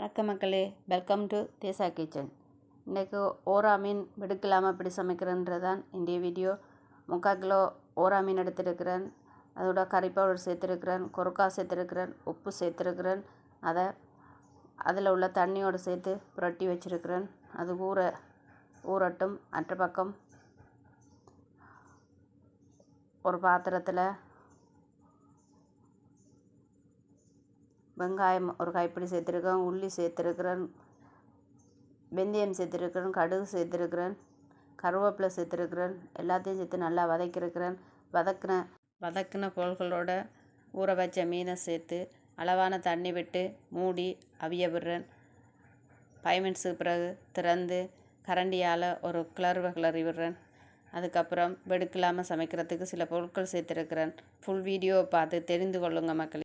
வணக்கம் மக்களே, welcome to Desai kitchen. இன்றைக்கு ஓரா மீன் வெடுக்கலாமல் எப்படி சமைக்கிறேன்றதான் இன்றைய வீடியோ. 3/4 கிலோ ஓரா மீன் எடுத்துருக்கிறேன். அதோட கறி பவுடர் சேர்த்துருக்கிறேன், கொரக்காய் சேர்த்துருக்கிறேன், உப்பு சேர்த்துருக்கிறேன். அதில் உள்ள தண்ணியோடு சேர்த்து புரட்டி வச்சுருக்கிறேன். அது ஊறட்டும். மற்ற பக்கம் ஒரு பாத்திரத்தில் வெங்காயம் ஒரு கைப்பிடி சேர்த்துருக்கேன், உள்ளி சேர்த்துருக்கிறேன், வெந்தயம் சேர்த்துருக்கிறேன், கடுகு சேர்த்துருக்கிறேன், கருவேப்பிலை சேர்த்துருக்கிறேன். எல்லாத்தையும் சேர்த்து நல்லா வதக்கிருக்கிறேன். வதக்கின பொருள்களோட ஊற வச்ச மீனை சேர்த்து அளவான தண்ணி விட்டு மூடி அவிய விடுறேன். 5 மினிட்ஸுக்கு பிறகு திறந்து கரண்டியால் ஒரு கிளறி விடுறேன். அதுக்கப்புறம் வெடுக்கலாமல் சமைக்கிறதுக்கு சில பொருட்கள் சேர்த்துருக்கிறேன். ஃபுல் வீடியோவை பார்த்து தெரிந்து கொள்ளுங்க மக்களே.